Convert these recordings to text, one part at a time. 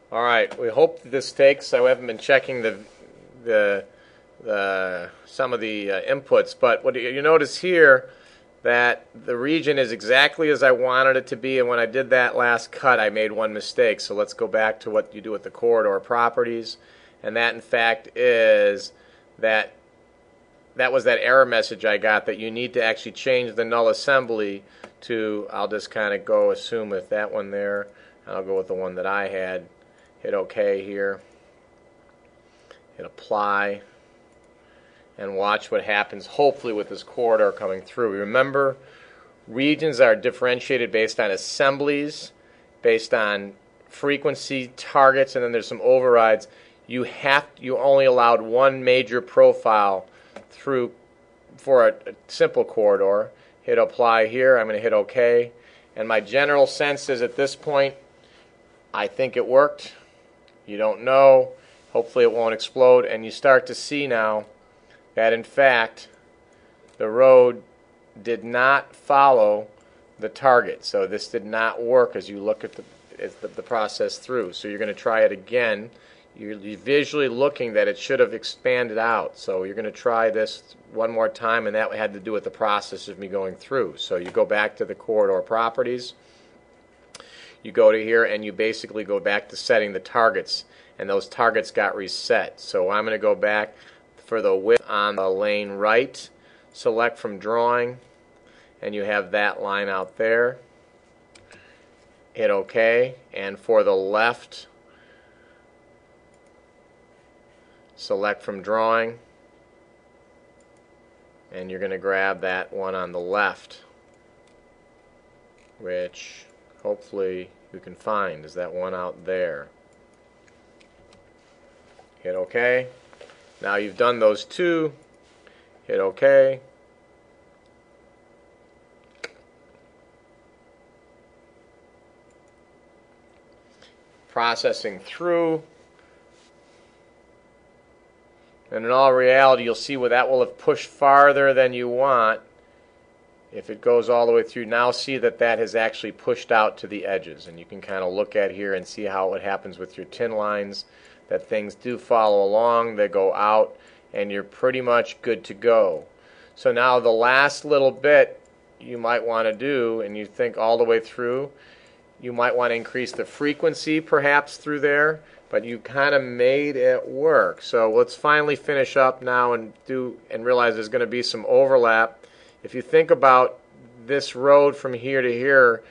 All right, we hope this takes. I haven't been checking the some of the inputs, but what you notice here that the region is exactly as I wanted it to be, and when I did that last cut, I made one mistake. So let's go back to what you do with the corridor properties, and that in fact is that was that error message I got that you need to actually change the null assembly to. I'll just kind of go assume with that one there. I'll go with the one that I had. Hit OK here. Hit apply. And watch what happens, hopefully, with this corridor coming through. Remember, regions are differentiated based on assemblies, based on frequency targets, and then there's some overrides. You only allowed one major profile through for a simple corridor. Hit apply here. I'm going to hit OK. And my general sense is at this point, I think it worked. You don't know. Hopefully it won't explode. And you start to see now that in fact the road did not follow the target. So this did not work as you look at the process through. So you're going to try it again. You're visually looking that it should have expanded out. So you're going to try this one more time, and that had to do with the process of me going through. So you go back to the corridor properties. You go to here and you basically go back to setting the targets, and those targets got reset. So I'm going to go back for the width on the lane right, select from drawing, and you have that line out there. Hit OK, and for the left, select from drawing, and you're going to grab that one on the left, which hopefully you can find is that one out there. Hit OK. Now you've done those two. Hit OK. Processing through. And in all reality, you'll see where that will have pushed farther than you want. If it goes all the way through, now see that that has actually pushed out to the edges. And you can kind of look at here and see how it happens with your tin lines, that things do follow along, they go out, and you're pretty much good to go. So now the last little bit you might want to do, and you think all the way through, you might want to increase the frequency perhaps through there, but you kind of made it work. So let's finally finish up now and realize there's going to be some overlap. If you think about this road from here to here,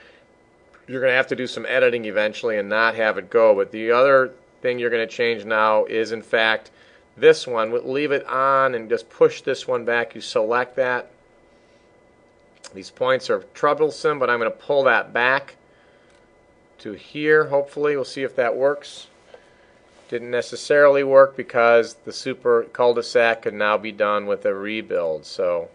you're going to have to do some editing eventually and not have it go. But the other thing you're going to change now is in fact this one. We'll leave it on and just push this one back. You select that. These points are troublesome, but I'm going to pull that back to here. Hopefully we'll see if that works. Didn't necessarily work because the super cul-de-sac could now be done with a rebuild. So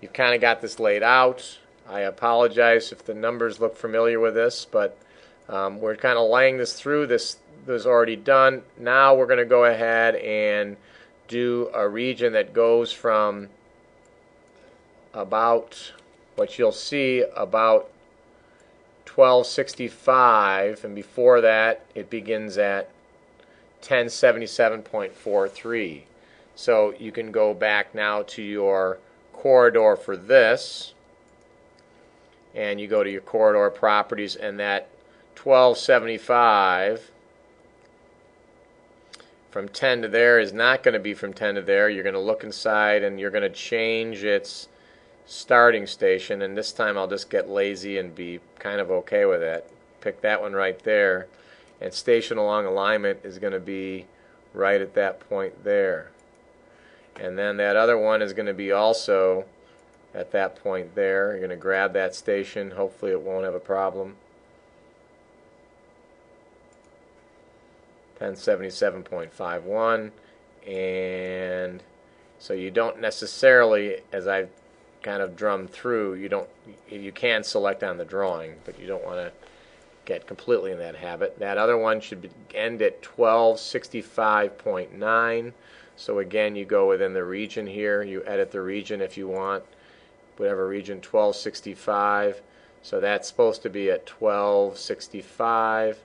you've kind of got this laid out. I apologize if the numbers look familiar with this, but we're kind of laying this through. This was already done. Now we're going to go ahead and do a region that goes from about what you'll see about 1265, and before that it begins at 1077.43. So you can go back now to your corridor for this, and you go to your corridor properties, and that 1275 from 10 to there is not going to be from 10 to there. You're going to look inside and you're going to change its starting station, and this time I'll just get lazy and be kind of okay with it. Pick that one right there, and station along alignment is going to be right at that point there. And then that other one is going to be also at that point there. You're going to grab that station. Hopefully it won't have a problem. 1077.51, and so you don't necessarily, as I've kind of drummed through, you can select on the drawing, but you don't want to get completely in that habit. That other one should end at 1265.9. So again, you go within the region here. You edit the region if you want, whatever region, 1265. So that's supposed to be at 1265.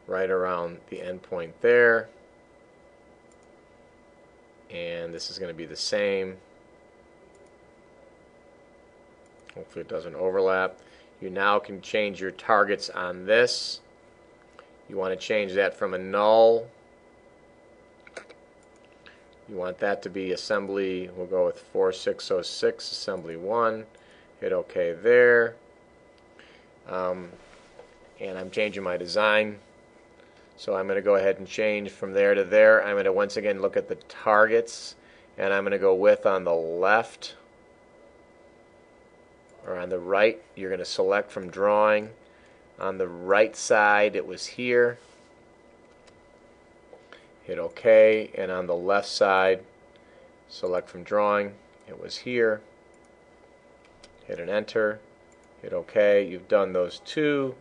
right around the endpoint there. And this is going to be the same. Hopefully it doesn't overlap. You now can change your targets on this. You want to change that from a null. You want that to be assembly, we'll go with 4606, assembly 1. Hit OK there. And I'm changing my design. So I'm going to go ahead and change from there to there. I'm going to once again look at the targets, and I'm going to go width on the left. Or on the right, you're going to select from drawing. On the right side, it was here. Hit OK, and on the left side, select from drawing. It was here. Hit an enter. Hit OK. You've done those two.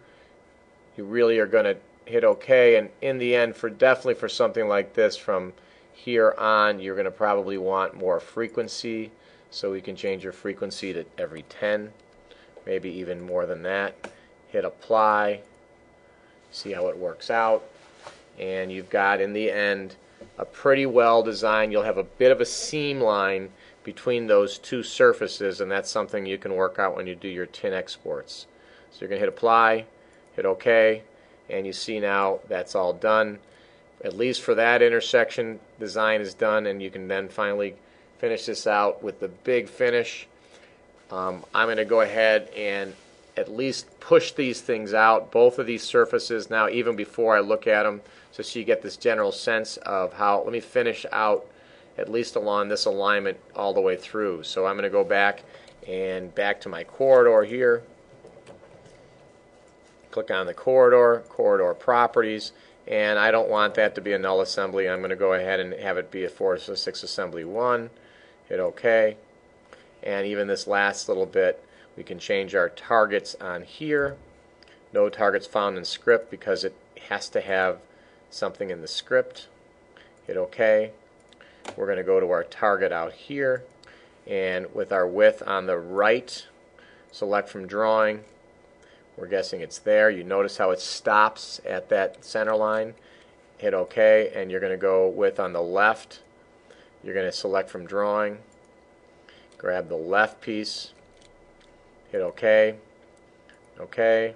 You really are going to hit OK, and in the end, definitely for something like this, from here on, you're going to probably want more frequency. So we can change your frequency to every 10, maybe even more than that. Hit apply. See how it works out. And you've got, in the end, a pretty well designed. You'll have a bit of a seam line between those two surfaces, and that's something you can work out when you do your tin exports. So you're going to hit apply, hit OK, and you see now that's all done. At least for that intersection, design is done, and you can then finally finish this out with the big finish. I'm going to go ahead and at least push these things out, both of these surfaces now, even before I look at them, so you get this general sense of how. Let me finish out at least along this alignment all the way through. So I'm going to go back to my corridor here. Click on the corridor properties, and I don't want that to be a null assembly. I'm going to go ahead and have it be a 406 assembly 1. Hit OK. And even this last little bit, we can change our targets on here. No targets found in script because it has to have something in the script. Hit OK. We're going to go to our target out here, and with our width on the right, select from drawing. We're guessing it's there. You notice how it stops at that center line. Hit OK, and you're going to go width on the left. You're going to select from drawing. Grab the left piece. Hit OK. OK.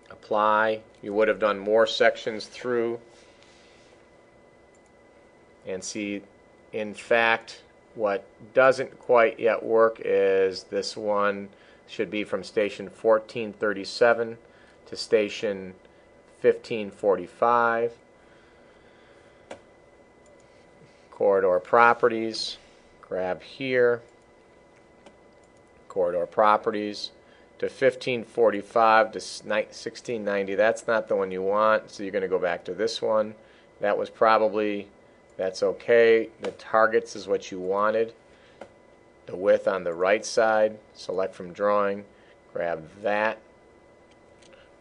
Apply. You would have done more sections through. And see, in fact, what doesn't quite yet work is this one should be from station 1437 to station 1545. Corridor properties. Grab here. Corridor properties to 1545 to 1690. That's not the one you want, so you're going to go back to this one. That was probably, that's okay. The targets is what you wanted. The width on the right side, select from drawing, grab that.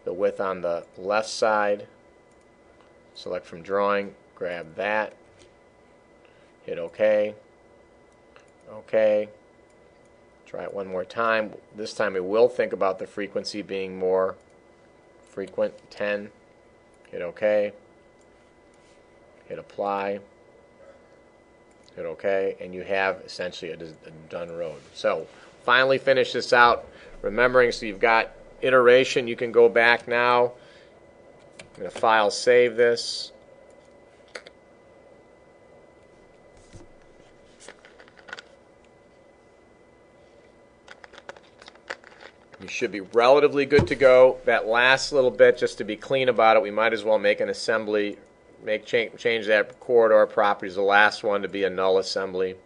The width on the left side, select from drawing, grab that. Hit OK. OK. Try it one more time. This time we will think about the frequency being more frequent, 10. Hit OK. Hit apply. Hit OK, and you have essentially a done road. So finally finish this out, remembering, so you've got iteration. You can go back now. I'm going to file save this. You should be relatively good to go. That last little bit, just to be clean about it, we might as well make an assembly, change that corridor properties, the last one, to be a null assembly.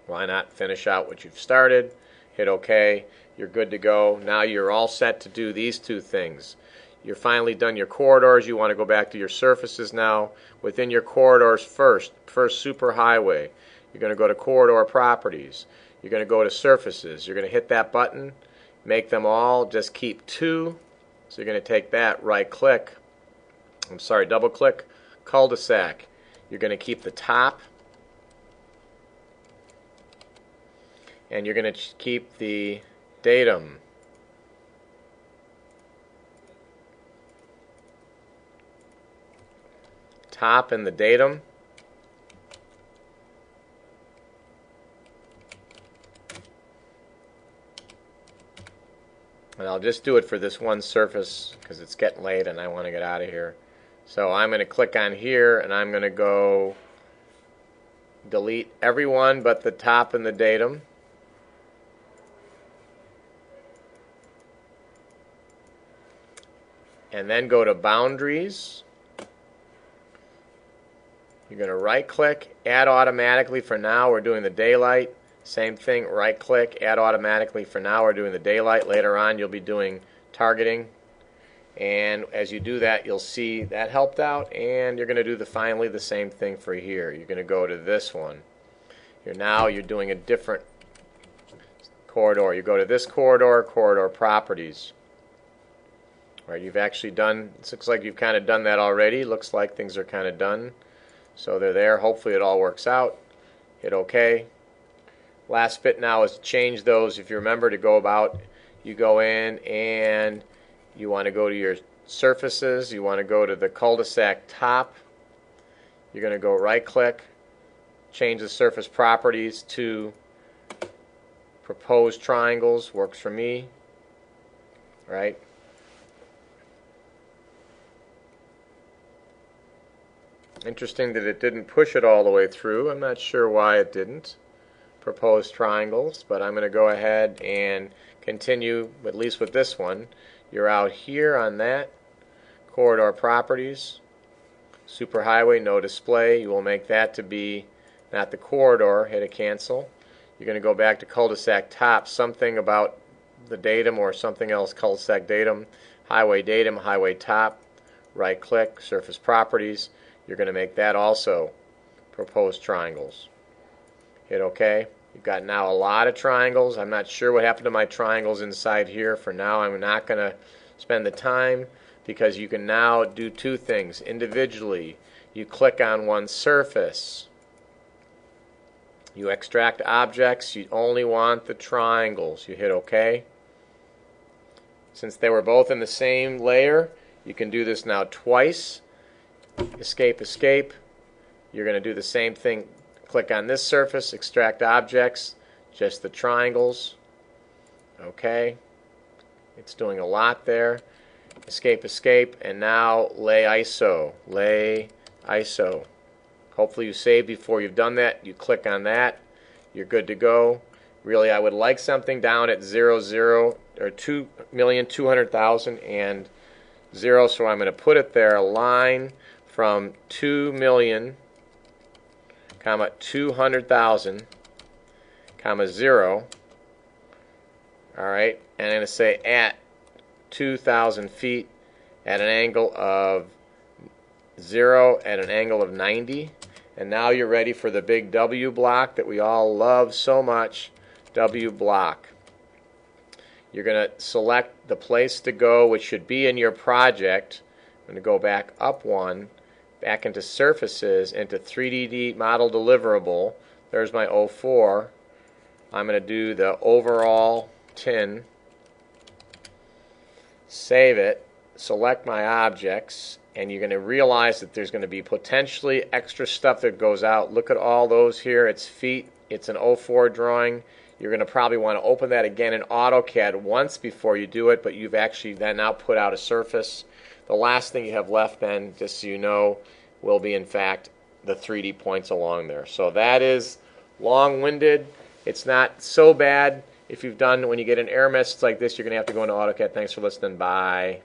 Why not finish out what you've started? Hit OK. You're good to go. Now you're all set to do these two things. You're finally done your corridors. You want to go back to your surfaces now. Within your corridors first superhighway, you're going to go to corridor properties. You're going to go to surfaces. You're going to hit that button. Make them all, just keep 2. So you're going to take that, double click, cul-de-sac. You're going to keep the top, and you're going to keep the datum. top and the datum. And I'll just do it for this one surface because it's getting late and I want to get out of here. So I'm going to click on here and I'm going to go delete everyone but the top and the datum. And then go to boundaries. You're going to right click, add automatically. For now we're doing the daylight. Same thing, right click, add automatically. For now we're doing the daylight. Later on you'll be doing targeting. And as you do that, you'll see that helped out. And you're going to do finally the same thing for here. You're going to go to this one. You're doing a different corridor. You go to this corridor, corridor properties. Right, you've actually done, it looks like you've kind of done that already. Looks like things are kind of done. So they're there. Hopefully it all works out. Hit OK. Last bit now is to change those. If you remember to go about, you go in and you want to go to your surfaces. You want to go to the cul-de-sac top. You're going to go right click, change the surface properties to proposed triangles. Works for me. Right. Interesting that it didn't push it all the way through. I'm not sure why it didn't. Proposed triangles, but I'm going to go ahead and continue, at least with this one. You're out here on that. Corridor properties. Superhighway, no display. You will make that to be not the corridor. Hit a cancel. You're going to go back to cul-de-sac top. Something about the datum or something else. Cul-de-sac datum. Highway top. Right click. Surface properties. You're going to make that also proposed triangles. Hit OK. You've got now a lot of triangles. I'm not sure what happened to my triangles inside here. For now, I'm not going to spend the time because you can now do two things individually. You click on one surface. You extract objects. You only want the triangles. You hit OK. Since they were both in the same layer, you can do this now twice. Escape, escape. You're going to do the same thing. Click on this surface, extract objects, just the triangles. Okay. It's doing a lot there. Escape, escape, and now lay ISO. Lay ISO. Hopefully you save before you've done that. You click on that. You're good to go. Really, I would like something down at 0, 0, or 2,200,000 and 0, so I'm going to put it there, a line from 2 million, comma 200,000, comma 0. All right, and I'm going to say at 2,000 feet at an angle of 0 at an angle of 90. And now you're ready for the big W block that we all love so much, W block. You're going to select the place to go, which should be in your project. I'm going to go back up one, back into surfaces, into 3D model deliverable. There's my 04. I'm going to do the overall tin. Save it. Select my objects. And you're going to realize that there's going to be potentially extra stuff that goes out. Look at all those here. It's feet. It's an 04 drawing. You're going to probably want to open that again in AutoCAD once before you do it, but you've actually then now put out a surface. The last thing you have left then, just so you know, will be in fact the 3D points along there. So that is long-winded. It's not so bad. If you've done, when you get an error message like this, you're going to have to go into AutoCAD. Thanks for listening. Bye.